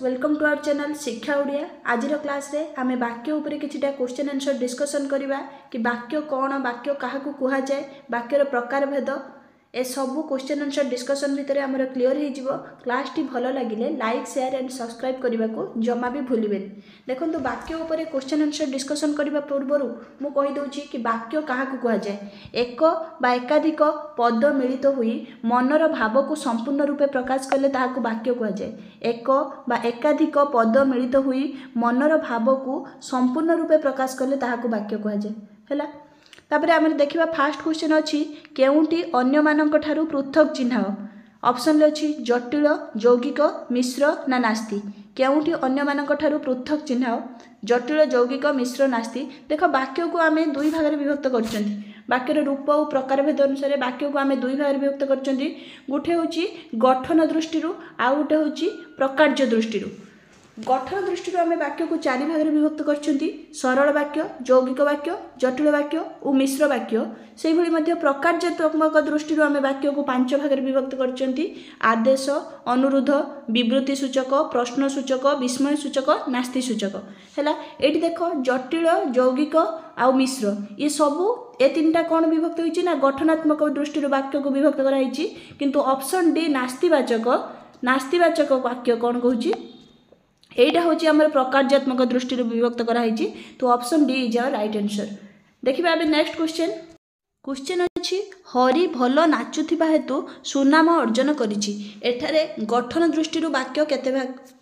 Welcome to our channel शिक्षा ओडिया। आज class रे आमे वाक्य उपरे किछिटा क्वेश्चन आंसर डिस्कशन करिबा कि वाक्य कोन, वाक्य काहाकू कुहा जाय, वाक्यर प्रकार भेद ए सबू क्वेश्चन आंसर डिस्कशन भितर आमर क्लियर हो जिवो। क्लास टी भलो लागिले लाइक शेयर एंड सब्सक्राइब करने को जमा भी भूलिबेन। देखंतु वाक्य उपरे क्वेश्चन आंसर डिस्कशन करबा पूर्वरु मु कहि दउची कि वाक्य काहाकू कुहा जाय। एक बा एकाधिक पद मिलित होई मनर भाव को संपूर्ण रूपे प्रकाश कले ताहाकू वाक्य कुहा जाय। एक बा एकाधिक पद मिलित होई मनर भाव को संपूर्ण रूपे प्रकाश कले ताहाकू वाक्य कुहा जाय। हैला तापर आम देखा फास्ट क्वेश्चन अच्छी केउंटी अन्य मानक ठारू पृथक चिन्ह। ऑप्शन अच्छी जटिल, यौगिक, मिश्र ना नास्ति। केउंटी अन्य मानक ठारू पृथक चिन्ह जटिल, यौगिक, मिश्र, नास्ति। देख वाक्य को आम दुई भाग में विभक्त कर वाक्यर रूप और प्रकार भेद अनुसार वाक्य को आम दुई भाग में विभक्त कर गोटे हूँ गठन दृष्टि आउ गोटे हूँ प्रकार्य दृष्टि। गठन दृष्टि आम वाक्य को चारि भाग में विभक्त कर सरल वाक्य, यौगिक वाक्य, जटिल वाक्य और मिश्र वाक्य। से भली प्रकार्यात्मक दृष्टि आम वाक्य को पांच भाग में विभक्त कर आदेश, अनुरोध, विवृत्ति सूचक, प्रश्न सूचक, विस्मय सूचक, नास्ति सूचक। है ये देख जटिल, यौगिक आउ मिश्र ये सबू ए तीनटा कौन विभक्त होती ना गठनात्मक दृष्टि वाक्य को विभक्त कराई। किंतु ऑप्शन डी नास्तिवाचक वाक्य कौन कहूँ एटा हूँ आम प्रकार्यात्मक दृष्टि विभक्त कराई। तो option D is our right answer. देखिए अबे नेक्स्ट क्वेश्चन अच्छी हरि भल नाचुथिबा हेतु सुनाम अर्जन करिछि। एठारे गठन दृष्टि वाक्य केते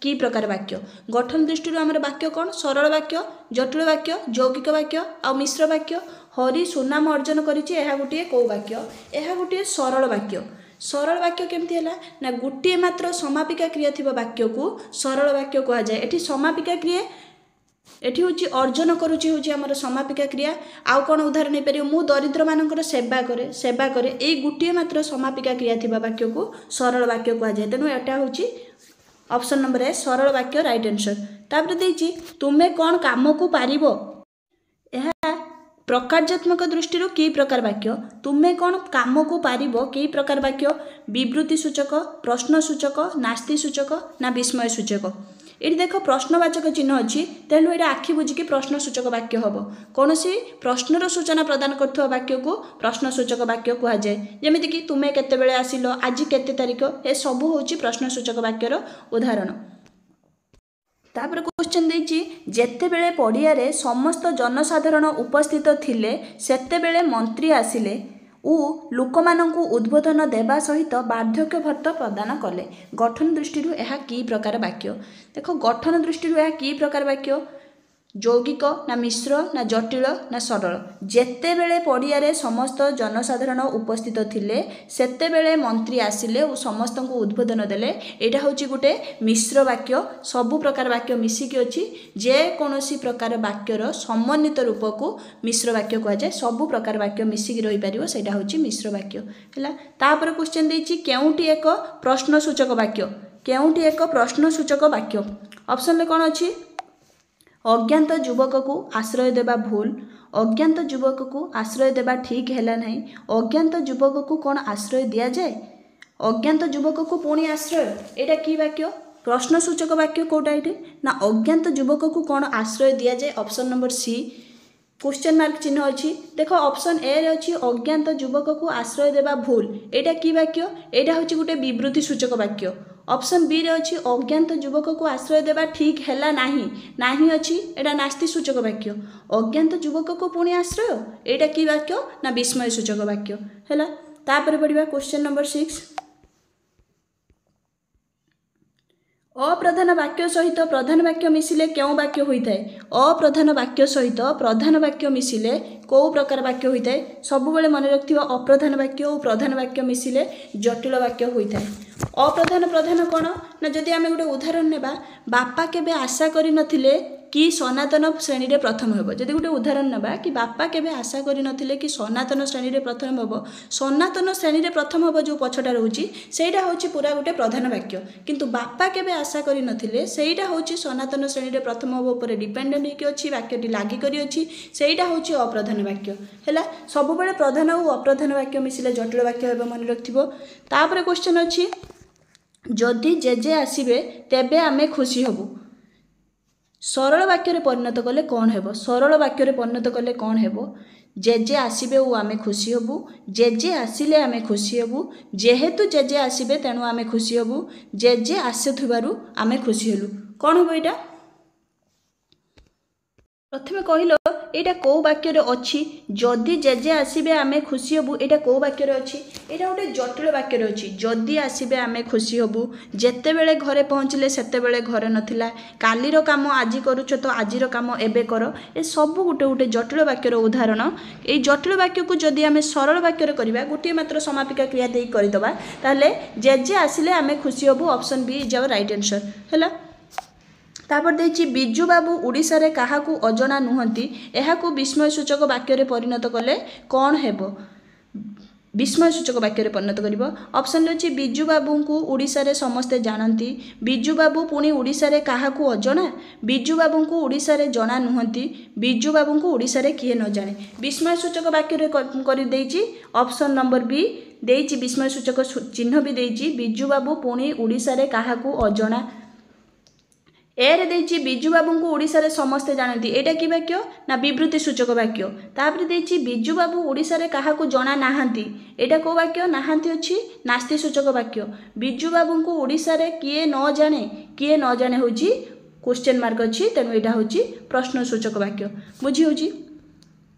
की प्रकार वाक्य। गठन दृष्टि आम वाक्य कौन सरल वाक्य, जटिल वाक्य, यौगिक वाक्य आ मिश्र वाक्य। हरि सुनाम अर्जन करिछि एहा गोटे को वाक्य, एहा गोटे सरल वाक्य। सरल वाक्य केमती है ना गोटे मात्र समापिका क्रिया थिबा वाक्य को सरल वाक्य कहा जाए। एठी समापिका क्रिया एठी होची अर्जन करूची होची हमर समापिका क्रिया। आउ कोन उदाहरण नै परियो मु दरिद्र मानकर सेवा करे एई गोटे मात्र समापिका क्रिया थिबा वाक्य को सरल वाक्य कहा जाए। तेनु एटा होची ऑप्शन नंबर ए सरल वाक्य राइट आंसर। तापर देछि तुमे कोन काम को पारिबो। एहा प्रकार्यात्मक दृष्टि की प्रकार वाक्य। तुम्हें कौन काम को पारिबो की प्रकार वाक्य। विवृत्ति सूचक, प्रश्न सूचक, नास्ति सूचक ना विस्मय सूचक। ये देख प्रश्नवाचक चिन्ह अच्छी तेणु ये आखि बुझिकी प्रश्न सूचक वाक्य हम। कौन सी प्रश्नर सूचना प्रदान कर वाक्य को प्रश्न सूचक वाक्य कह जाए। जमीक तुम्हें केतेबेले आसिल, आज केते तारीख, ये सबू हूँ प्रश्न सूचक वाक्यर उदाहरण। तापर क्वेश्चन देछि जेतेबेले पड़ियारे समस्त जनसाधारण उपस्थित थिले सेतेबेले मंत्री आसिले उ लोकमानंकु उद्बोधन देवा सहित बार्धक्य भत्ता प्रदान कले। गठन दृष्टि यह की प्रकार वाक्य। देख गठन दृष्टि यह की प्रकार वाक्य। यौगिक ना मिश्र ना जटिल ना सरल। जेतेबेले पड़ियारे समस्त जनसाधारण उपस्थित थिले सेतेबेले मंत्री आसिले और समस्त को उद्बोधन देले। एटा होची गोटे मिश्र वाक्य। सबु प्रकार वाक्य मिसिकी अछि जे कोनोसी प्रकार वाक्यर समन्वित रूप को मिश्र वाक्य कह जाए। सबु प्रकार वाक्य मिसिकी रही परिबो सेटा होची मिश्र वाक्य। हैला तापर क्वेश्चन देछि केउंटी एक प्रश्नसूचक वाक्य। केउंटी एक प्रश्नसूचक वाक्य। ऑप्शन ले कोन अछि अज्ञात युवक को आश्रय देवा भूल, अज्ञात युवक को आश्रय देवा ठीक है नहीं, अज्ञात युवक को कौन आश्रय दि जाए, अज्ञात युवक को पुणी आश्रय। एटा की वाक्य प्रश्नसूचक वाक्य कोटा ये ना अज्ञात युवक को कौन आश्रय दि जाए। Option number C question mark चिन्ह अच्छी। देख ऑप्शन ए रे अच्छी अज्ञात युवक को आश्रय देवा भूल। एटा की वाक्य एटा होची गोटे विवृत्ति सूचक वाक्य। ऑप्शन बी रे अच्छी अज्ञात युवक को आश्रय देवा ठीक है नहीं अच्छी एटा नास्ति सूचक वाक्य। अज्ञात युवक को पुणी आश्रय एटा की वाक्य ना विस्मय सूचक वाक्य। हैला तापर पढ़िबा क्वेश्चन नंबर 6। अप्रधान वाक्य सहित प्रधान वाक्य मिसिले क्यों वाक्य होता है। अप्रधान वाक्य सहित प्रधान वाक्य मिसिले कौ प्रकार वाक्य होता है। सब बेले मन रखिथिबा अप्रधान वाक्य और प्रधान वाक्य मिसिले जटिल वाक्य होता है। अप्रधान प्रधान कौन ना जदि आम गोटे उदाहरण नेबा बापा केबे आशा करि नथिले कि सनातन श्रेणी रे प्रथम हेब। जदि गोटे उदाहरण नेबा कि बापा केबे आशा करि नथिले कि सनातन श्रेणी रे प्रथम हेब, सनातन श्रेणी रे प्रथम हेब जो पछटा रहउची सेटा होची पूरा गोटे प्रधान वाक्य। किंतु बापा केबे आशा करि नथिले सेटा होची सनातन श्रेणी रे प्रथम हेब ऊपर डिपेंडेंट हेकि अछि, वाक्यटी लागि करि अछि, सेटा होची अप्रधान वाक्य। हैला सब बेले प्रधान और अप्रधान वाक्य मिसिले जटिल वाक्य हेब मन रखिथिबो। तापर क्वेश्चन अछि जदि जेजे आसबे तेबे आमे खुशी हबु सरल वाक्य परिणत कले कौन हेबो सरल वाक्य परिणत कले कौन हेबो जेजे आसबे ओ आमे खुशी हबु जेजे आसिले आमे खुशी हबु जेहेतु जेजे आसबे तेणु आमे खुशी हबु जेजे आसुथिबारु आमे खुशी हेलु कौन हेबो एटा प्रथमे कहलो एटा को वाक्य अच्छी जदि जेजे आसबे आमे खुशी हबु एटा को वाक्य अच्छी एटा गोटे जटिल वाक्य अच्छी जदि आसबे आमे खुशी हबु जेते बेले घरे पहुँचले सेते बेले घरे नथिला कालीर काम आज करूछ तो आजिर काम एबे कर ए सब गोटे गोटे जटिल वाक्यर उदाहरण ए जटिल वाक्य को जदि आमे सरल वाक्य करबा गोटे मात्र समापिका क्रिया देई करिदबा ताले जेजे आसिले आमे खुशी हबु option B is our right answer हैला तापर देछि बिजू बाबू ओडिसा रे काहाकू अजणा नुहंती एहाकू विस्मय सूचक वाक्य रे परिणत कले कौन हेबो विस्मय सूचक वाक्य रे परिणत करिवो ऑप्शन अछि बिजू बाबू को ओडिसा रे समस्ते जानती बिजू बाबू पुणी ओडिसा रे काहाकू अजणा बिजू बाबू को ओडिसा रे जणा नुहंती बिजू बाबू को ओडिसा रे किए न जाने विस्मय सूचक वाक्य रे करि देछि ऑप्शन नंबर बी देछि विस्मय सूचक चिन्ह भी देछि बिजू बाबू पुणी ओडिसा रे काहाकू अजणा ए रे देछि बिजू बाबू को ओडिसा रे समस्ते जानती एटा की वाक्य ना विवृत्ति सूचक वाक्य तापर देछि बिजू बाबू ओडिसा रे काहाकू जणा नाहांती एटा को वाक्य नाहांती अछि नास्ति सूचक वाक्य बिजू बाबू को ओडिसा रे किए न जाने होछि क्वेश्चन मार्क अछि तेनु एटा होछि प्रश्न सूचक वाक्य बुझी होछि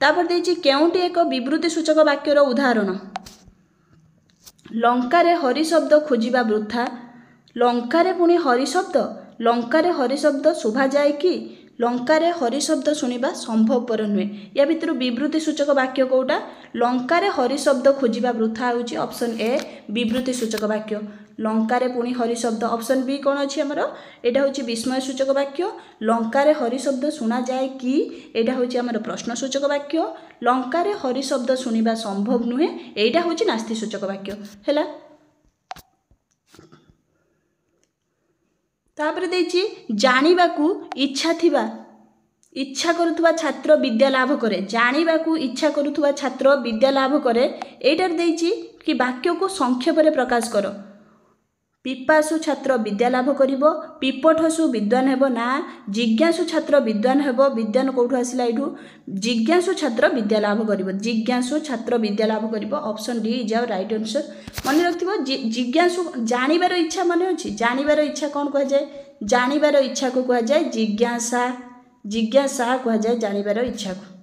तापर देछि केउटी एक विवृत्ति सूचक वाक्यर उदाहरण लंका रे हरि शब्द खोजिबा वृथा लंका रे पुणी हरि शब्द लंकारे हरि शब्द शोभा जाए कि लंकारे हरि शब्द शुणा संभवपर नुहे या भितर विवृत्ति सूचक वाक्य कौटा लंकारे हरि शब्द खोजिबा वृथा होची ऑप्शन ए विवृत्ति सूचक वाक्य लंकारे पुणी हरि शब्द ऑप्शन बी कौन अच्छी आमर एटा होची विस्मय सूचक वाक्य लंकारे हरि शब्द शुणा जाए कि एटा होची आमर प्रश्न सूचक वाक्य लंकारे हरि शब्द शुणा संभव नुहे एटा होची नास्ति सूचक वाक्य हैला तापर देछि जानिबाकू इच्छा करुवा छात्र विद्या लाभ करे जानिबाकू इच्छा करुवा छात्र विद्या लाभ करे एटार देछि कि वाक्य को संक्षेप रे प्रकाश कर पिपासु छात्र विद्या लाभ करिवो पिपठसु विद्वान हेबो ना जिज्ञासु छात्र विद्वान हेबो विद्वान कोठु आसिला एठू जिज्ञासु छात्र विद्या लाभ करिवो जिज्ञासु छात्र विद्या लाभ करिवो option D is our right answer मन रखथिबो जिज्ञासु जानिबार इच्छा मन अछि जानिबार इच्छा कोन कह जाय जानिबार इच्छा को कह जाय जिज्ञासा कह जाय जानिबार इच्छा को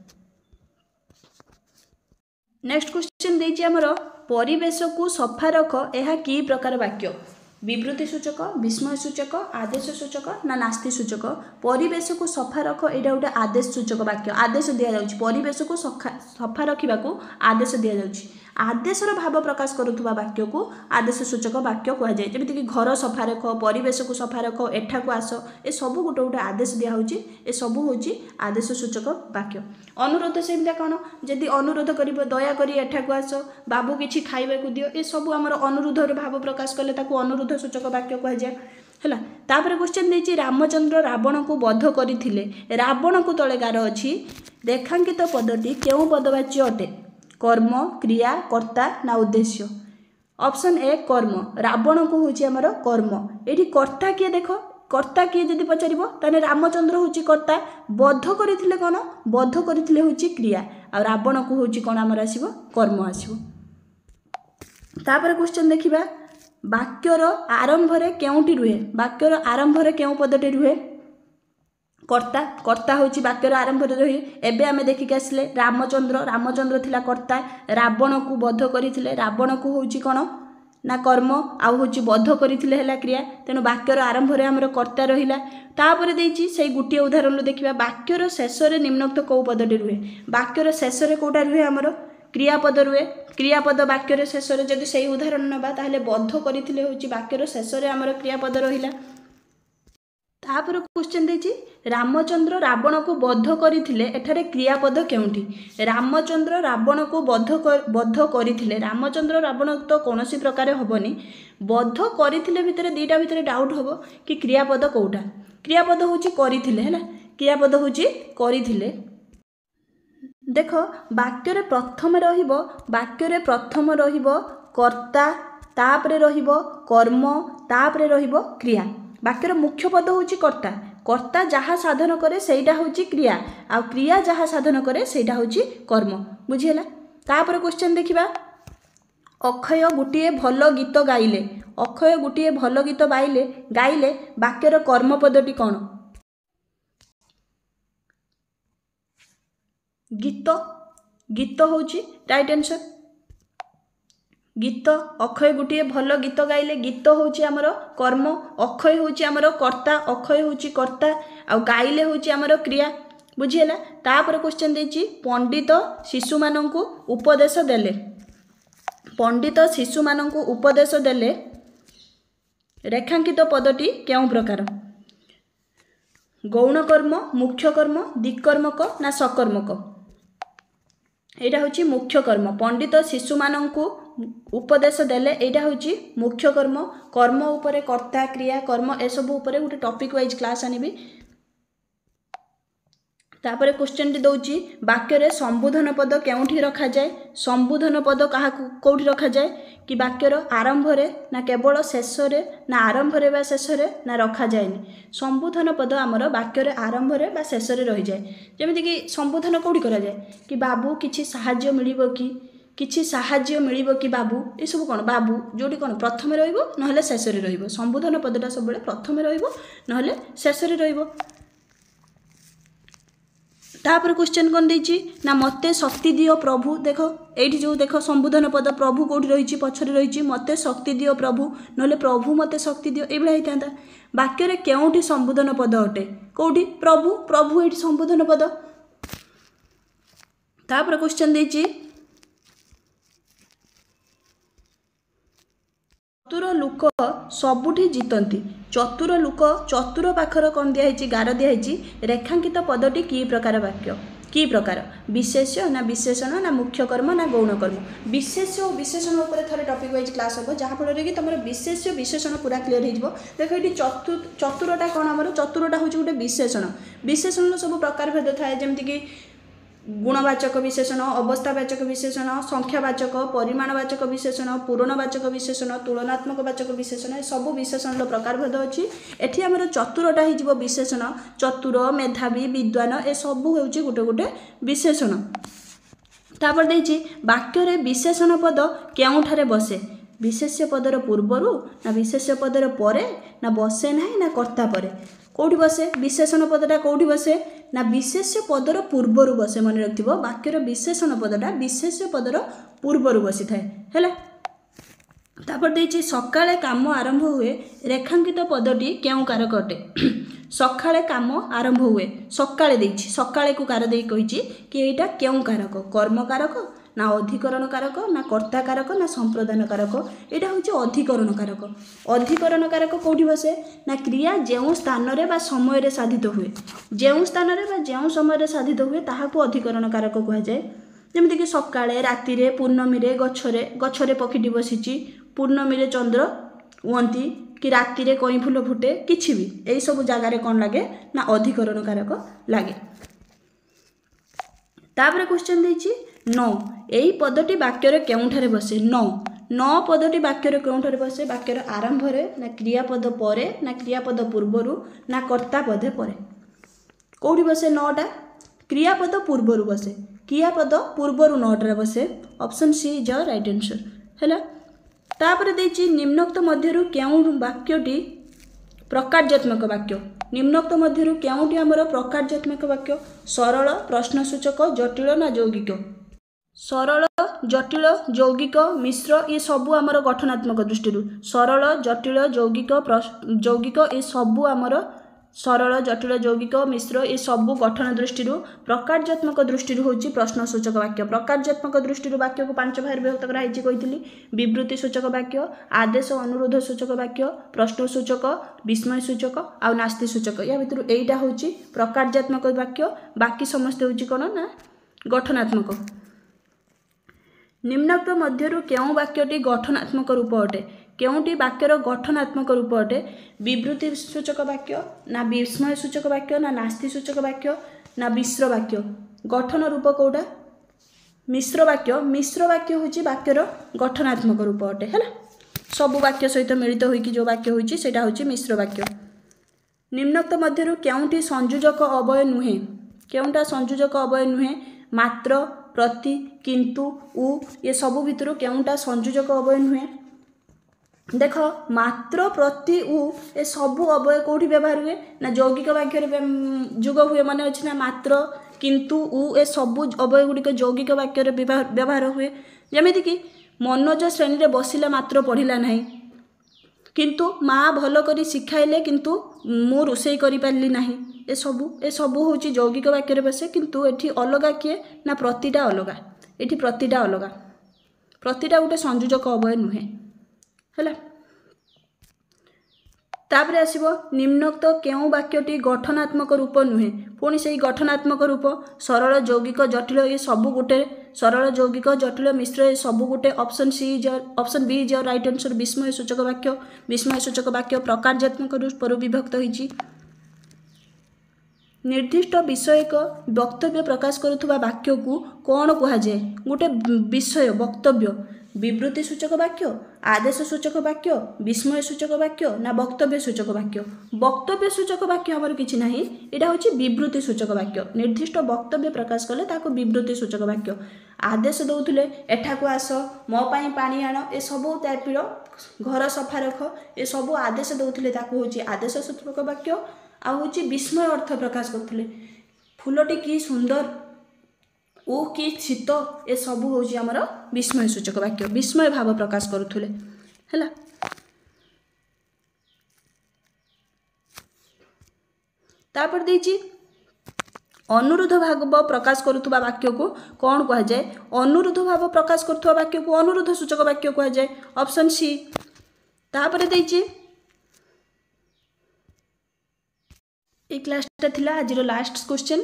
नेक्स्ट क्वेश्चन देछि हमरो परिवेश को सफा रख एहा की प्रकार वाक्य विवृत्ति सूचक विस्मय सूचक आदेश सूचक ना नास्ति सूचक परिवेश को सफा रख एटा गोटे आदेश सूचक वाक्य आदेश दिया जाउछि परिवेश को सफा रखिबा को आदेश दिया जाउछि आदेशर भाव प्रकाश करुवा वाक्य को आदेश सूचक वाक्य कह जाए जमीक कि घर सफा रख परिवेश को सफा रख एठा को आस ए सब गोटे गोटे आदेश दिया होछि ए सब होछि आदेश सूचक वाक्य अनुरोध सेमिता कौन जदि अनुरोध करिवो दया करी एठा को आस बाबू किछि खाइबा को दियो ए सब हमर अनुरोधर भाव प्रकाश कले ताको अनुरोध सूचक वाक्य कह जाए हैला तापर क्वेश्चन देछि रामचंद्र रावण को वध करिथिले रावण को तळे गार अछि रेखांकित पदटी केउ पदवाच्य अटे कर्म क्रिया कर्ता ना उद्देश्य ऑप्शन ए कर्म रावण को होची हमर कर्म एठी कर्ता किए देखो कर्ता किए जदि पचारिबो ताने रामचंद्र होची कर्ता बद्ध करिथिले कोन बद्ध करिथिले होची क्रिया आ रावण को होची कोन हमर आसीबो कर्म आसीबो तापर क्वेश्चन देखिबा वाक्यर आरंभ रे केउटी रुहे वाक्यर आरंभ रे केउ पदटी रुहे कर्ता कर्ता होची वाक्यर आरंभ रे रही एबे आमे देखि के आसले रामचंद्र थिला कर्ता रावण को बद्ध करिथिले रावण को होची कोन ना कर्म आउ होची बद्ध करिथिले हैला क्रिया तेनु वाक्यर आरंभ रे हमर कर्ता रहिला तापर देछि सेही गुटिए उदाहरण देखिबा वाक्यर शेष रे निम्नोक्त को पदटी रुहे वाक्यर शेष रे कोटा रुहे हमर क्रियापद रुहे क्रियापद वाक्यर शेष रे जदि सेही उदाहरण नबा ताहले बद्ध करिथिले होची वाक्यर शेष रे हमर क्रियापद रहिला तापर क्वेश्चन देछि रामचंद्र रावण को बद्ध करिथिले एठारे क्रियापद केउंठी रामचंद्र रावण को बद्ध करिथिले रामचंद्र रावण तो कोनोसी प्रकार होबनी बद्ध करिथिले भितरे दीटा भितरे डाउट होबो कि क्रियापद कोउटा क्रियापद होची करिथिले हैला क्रियापद होची करिथिले देखो वाक्य प्रथम रहिबो कर्ता तापरे रहिबो कर्म तापरे रहिबो क्रिया। वाक्यर मुख्य पद होची कर्ता, कर्ता जहाँ साधन करे सेटा होची क्रिया, आ क्रिया जहाँ साधन करे सेटा होची कर्म। बुझिहेला। तापर क्वेश्चन देखिबा, अक्षय गोटे भल गीत गाइले, अक्षय गोटे भल गीत गाइले वाक्यर कर्म पदटी कौन? गीत, गीत होची राइट आंसर। गीत, अक्षय गोटे भल गीत गाइले, गीत होची आमर कर्म, अक्षय होची आमर कर्ता, अक्षय होची कर्ता, आ गाइले होची आमर क्रिया। बुझिहेला। तापर क्वेश्चन देछि, पंडित शिशु माननकु उपदेश देले, पंडित शिशु माननकु उपदेश देले रेखांकित पदटी केउं प्रकार? गौण कर्म, मुख्य कर्म, दिक्कर्मक ना सकर्मक? एटा होची मुख्य कर्म। पंडित शिशु माननकु उपदेश देले एटा होची मुख्य कर्म। कर्म उपरे कर्ता क्रिया कर्म एसबु उपरे गोटे टॉपिक वाइज क्लास आनिबी। तापर क्वेश्चन टी दउची, वाक्य रे संबोधन पद केउठी रखा जाए? संबोधन पद काहा कोठी रखा जाए कि वाक्यर आरंभ रे ना केवल शेष रे ना आरंभ रे बा शेष रे ना रखा जाएनी। संबोधन पद आमर वाक्य रे आरंभ रे बा शेष रे रहि जाए। जेमिति कि संबोधन कोठी करा जाए कि बाबू किछि सहाय्य मिलिबो कि, किछि सहाय्य मिलिबो कि बाबू, ए सब कोन बाबू जोटी कोन प्रथम रे रहइबो नहले शेष रे रहइबो। संबोधन पदटा सब बेले प्रथम रे रहइबो नहले शेष रे रहइबो। तापर क्वेश्चन कौन देछि ना, मते शक्ति दियो प्रभु। देखो एठी जो देखो संबोधन पद प्रभु कोठी रहिछि पछरे रहिछि, मते शक्ति दियो प्रभु नहले प्रभु मते शक्ति दियो एबला हेतांता। वाक्य रे केउठी संबोधन पद अटे? कोठी प्रभु, प्रभु एठी संबोधन पद। तापर क्वेश्चन देछि, चतुर लोक सबुठी जीतंती। चतुर लोक, चतुर पाखर कौन दिया गार दिया रेखांकित पदटी कि प्रकार वाक्य? कि प्रकार? विशेष्य ना विशेषण ना मुख्य कर्म ना गौण कर्म? विशेष्य और विशेषण उपरे थरे टॉपिक वाइज क्लास हम, जहाँ फल कि तुम विशेष्य विशेषण पूरा क्लीयर हो। देख ये चतुरटा कौन आमर? चतुरटा हूँ गोटे विशेषण। विशेषण सब प्रकार भेद थाए, जमीक गुणवाचक विशेषण, अवस्थावाचक विशेषण, संख्यावाचक, परिमाणवाचक विशेषण, पूरणवाचक विशेषण, तुलनात्मक वाचक विशेषण, सब विशेषण प्रकार भेद अच्छी। एठी आमर चतुरटा हो विशेषण। चतुर, मेधावी, विद्वान ए सब हूँ गोटे गोटे विशेषण। तापर देछि वाक्य रे विशेषण पद केउठारे बसे? विशेष्य पदर पूर्वरु ना विशेष्य पदर परे ना बसे नाही ना कर्ता परे? कोठी बसे? विशेषण पदटा कोठी बसे ना विशेष्य पदर पूर्वरु बसे। मन रखिबो वाक्यर विशेषण पदटा विशेष्य पदर पूर्वरु बसी थाए हैला। तापर देछि सकाळे काम आरंभ हुए रेखांकित पदटी केउ कारक अटे? सकाळे काम आरंभ हुए, सकाळे देछि, सकाळे को कार देई कहिछि कि एटा केउ कारक? कर्म कारक ना अधिकरण कारक ना कर्ता कारक ना संप्रदान कारक? एटा होछि अधिकरण कारक। अधिकरण कारक कोठी बसे ना क्रिया जेउ स्थान रे बा समय रे साधित हुए, जेउ स्थान रे बा जेउ समय रे साधित हुए ताहाको अधिकरण कारक कहा जाए। जेमिति कि सकाळे, राति रे, पूर्णमी रे, गछरे पक्षीटी बसिछि, पूर्णमी रे चंद्र उंती कि राति रे कई फूल फुटे, किछि भी एई सब जगह रे कोन लागे ना अधिकरण कारक लागे। तापर क्वेश्चन देछि न, एई पदटी वाक्य रे केउठारे बसे? न पदटी वाक्य रे केउठारे बसे? वाक्यर आरंभ रे ना क्रियापद परे ना क्रियापद पूर्वरु ना कर्ता पदे परे? कोठी बसे नटा? क्रियापद पूर्वरु बसे। क्रियापद पूर्वरु नटारे बसे। Option C is the right answer हैला। तापर देछि निम्नोक्त मध्यरु केउ वाक्यटी प्रकार्यात्मक वाक्य? निम्नोक्त मध्यरु केउटी हमर प्रकार्यात्मक वाक्य? सरल, प्रश्नसूचक, जटिल ना यौगिक? सरल, जटिल, यौगिक, मिश्र ये सबू आमर गठनात्मक दृष्टि। सरल, जटिल, यौगिक ये सबू आमर सरल, जटिल, यौगिक, मिश्र ये सबू गठन दृष्टि। प्रकार्यात्मक दृष्टि होची प्रश्नसूचक वाक्य। प्रकार्यात्मक दृष्टि वाक्य को पांच भाग विभक्त कराई कही, विवृत्ति सूचक वाक्य, आदेश अनुरोध सूचक वाक्य, प्रश्नसूचक, विस्मय सूचक आ नास्ति सूचक। या भितर एटा होची प्रकार्यात्मक वाक्य, बाकी समस्त होची कोन ना गठनात्मक। निम्नोक्त मध्यरु केउ वाक्यटी गठनात्मक रूप अटे? केउटी वाक्यर गठनात्मक रूप अटे? विवृत्ति सूचक वाक्य ना विस्मय सूचक वाक्य ना नास्ति सूचक वाक्य ना मिश्र वाक्य? गठन रूप कोटा? मिश्र वाक्य। मिश्र वाक्य होची वाक्यर गठनात्मक रूप अटे हैला। सबु वाक्य सहित मिलित होइकी जो वाक्य होइछि सेटा होछि मिश्र वाक्य। निम्नोक्त मध्यरु केउंटी संयोजक अवयव नुहे, केउंटा संयोजक अवयव नुहे, मात्र, प्रति, किंतु, उ, ये सबु भितरु केउंटा संयोजक अवयव नुहे। देख मात्र, प्रति, उ ए सबु अवयव कोठी व्यवहार हुए ना यौगिक वाक्य रे जुग हुए, माने अछि ना मात्र, किंतु, उ ए सबु अवयव गुडी यौगिक वाक्य रे व्यवहार हुए। जेमिति कि मनोज श्रेणी रे बसिला मात्र पढ़िला नाही, किंतु माँ भल करी शिखाइले किंतु मु रोषेई करि पारली नाही, ए सबु होची यौगिक वाक्य रे बसे। किंतु एठी अलगा किए ना प्रतिटा अलगा, एठी प्रतिटा अलगा, प्रतिटा गोटे संयोजक अवयव नुहे हैला। तापरे आसीबो निम्नोक्त केउ वाक्यटी गठनात्मक रूप नुहे, पुणी सेही गठनात्मक रूप सरल, यौगिक, जटिल ये सबु गोटे सरल, यौगिक, जटिल, मिश्र ये सबु गोटे। Option B is your right answer. विस्मय सूचक वाक्य, विस्मय सूचक वाक्य प्रकारजात्मक रूप विभक्त होइछि। निर्दिष्ट विषयक वक्तव्य प्रकाश करुवा वाक्य को कौन कह जाए? गोटे विषय वक्तव्य, विवृत्ति सूचक वाक्य, आदेश सूचक वाक्य, विस्मय सूचक वाक्य ना वक्तव्य सूचक वाक्य? वक्तव्य सूचक वाक्य हमर किछि नाही, एटा होछि विवृत्ति सूचक वाक्य। निर्दिष्ट वक्तव्य प्रकाश कले ताको विवृत्ति सूचक वाक्य। आदेश दउथुले एठा को आस, मो पई पानी आण, ए सबु टाइपर घर सफा रख, ए सबु आदेश दउथुले ताको होछि आदेश सूचक वाक्य। आ होछि विस्मय अर्थ प्रकाश करथुले, फूलटी की सुंदर, ओ कि शीत, ए सबु होछि हमर विस्मय सूचक वाक्य, विस्मय भाव प्रकाश करुथुले हैला। तापर देछि अनुरोध भाव प्रकाश करुवा वाक्य को कौन कह जाए? अनुरोध भाव प्रकाश करुवा वाक्य को अनुरोध सूचक वाक्य कह जाए, ऑप्शन सी। तापर देछि ए क्लासटा थिला आजिर लास्ट क्वेश्चन।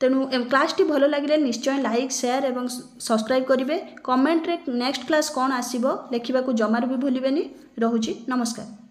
तेणु क्लास टी भल लगे निश्चय लाइक, शेयर एवं सब्सक्राइब करेंगे। कमेंट रे नेक्स्ट क्लास कौन आसीबो लेखिबा को जमार भी भूलिबेनी। रहुछि, नमस्कार।